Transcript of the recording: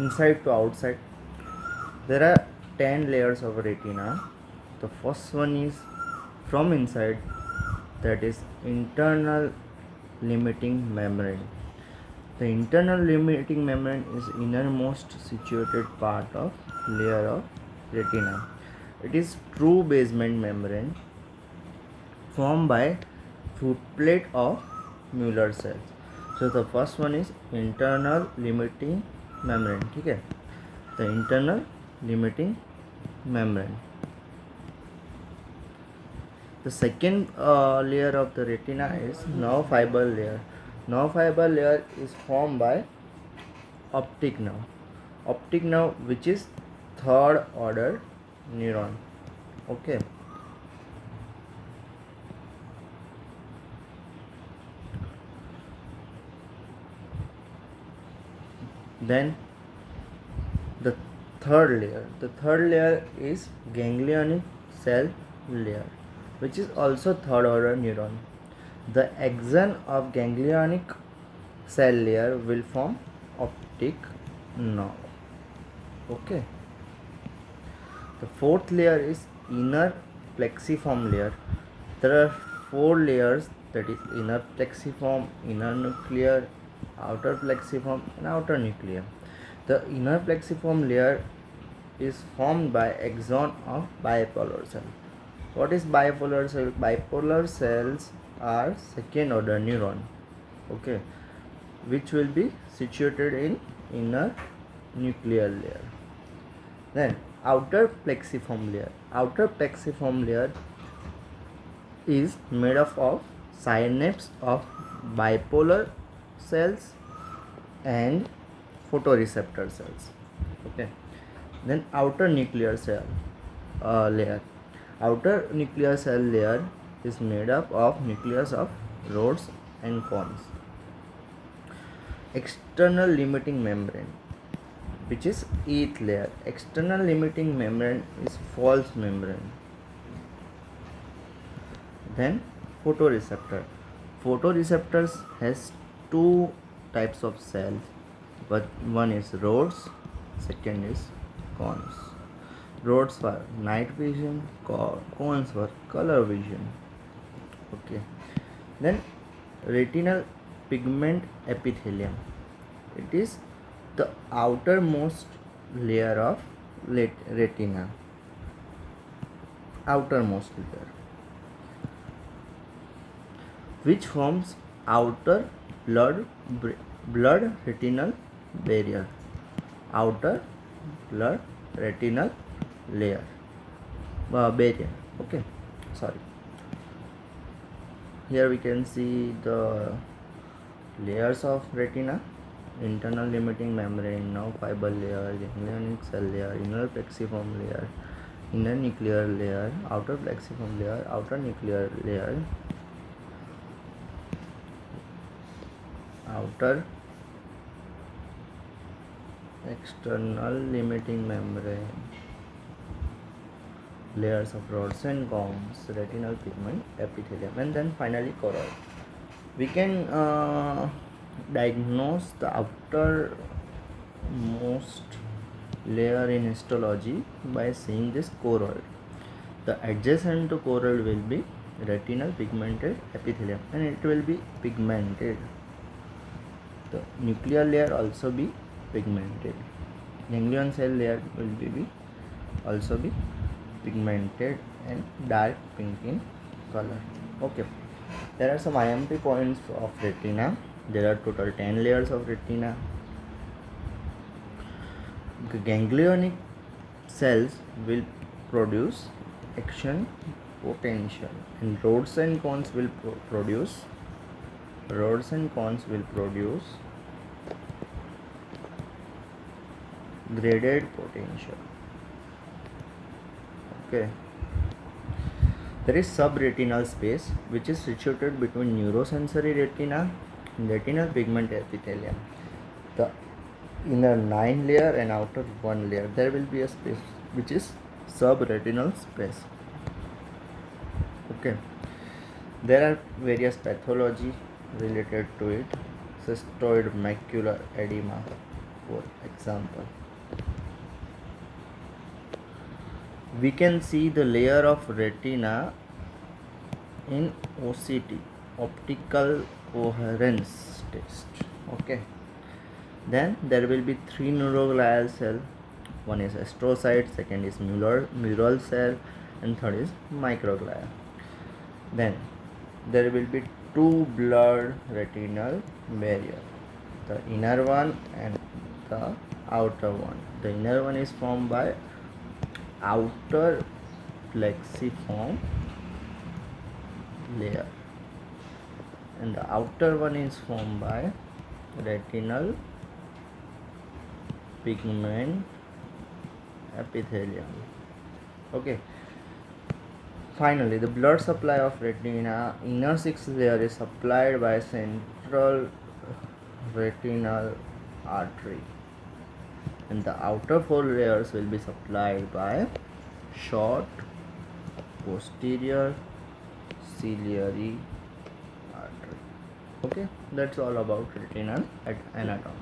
inside to outside. There are 10 layers of retina. The first one is from inside, that is internal limiting membrane. The internal limiting membrane is innermost situated part of layer of retina. It is true basement membrane formed by footplate of Muller cells. So the first one is internal limiting membrane. Okay, the internal limiting membrane. The second layer of the retina is nerve fiber layer. Nerve fiber layer is formed by optic nerve. Optic nerve, which is third order neuron. Okay. Then the third layer is ganglionic cell layer, which is also third order neuron. The axon of ganglionic cell layer will form optic nerve. Okay. The fourth layer is inner plexiform layer. There are 4 layers, that is inner plexiform, inner nuclear, outer plexiform and outer nuclear. The inner plexiform layer is formed by axon of bipolar cell. What is bipolar cell? Bipolar cells are second order neuron, okay, which will be situated in inner nuclear layer. Then outer plexiform layer. Outer plexiform layer is made up of synapse of bipolar cells and photoreceptor cells. Okay. Then outer nuclear cell layer. Outer nuclear cell layer is made up of nucleus of rods and cones. External limiting membrane, which is eighth layer. External limiting membrane is false membrane. Then photoreceptor. Photoreceptors has two types of cells, but one is rods, second is cones. Rods for night vision, cones for color vision. Okay. Then retinal pigment epithelium. It is the outermost layer of retina. Outermost layer, which forms outer blood retinal barrier. Outer blood retinal layer barrier. Okay, sorry. Here we can see the layers of retina: internal limiting membrane, nerve fiber layer, ganglionic cell layer, inner plexiform layer, inner nuclear layer, outer plexiform layer, outer nuclear layer, outer external limiting membrane, layers of rods and cones, retinal pigment epithelium, and then finally choroid. We can diagnose the outermost layer in histology by seeing this choroid. The adjacent to choroid will be retinal pigmented epithelium, and it will be pigmented. The nuclear layer also be pigmented. Ganglion cell layer will be also be pigmented and dark pink in color. Okay. There are some IMP points of retina. There are total 10 layers of retina. The ganglionic cells will produce action potential, and rods and cones will produce graded potential. Okay. There is subretinal space, which is situated between neurosensory retina and retinal pigment epithelium. The inner 9 layer and outer 1 layer, there will be a space which is subretinal space. Okay. There are various pathology related to it: cystoid macular edema, For example, we can see the layer of retina in OCT, optical coherence test. Okay, then there will be three neuroglial cell. One is astrocyte, second is mural cell, and third is microglia. Then there will be two blurred retinal barrier, the inner one and the outer one. The inner one is formed by outer plexiform layer and the outer one is formed by retinal pigment epithelium. Okay, finally the blood supply of retina inner sixth layer is supplied by central retinal artery and the outer four layers will be supplied by short posterior ciliary artery. Okay, that's all about retinal anatomy.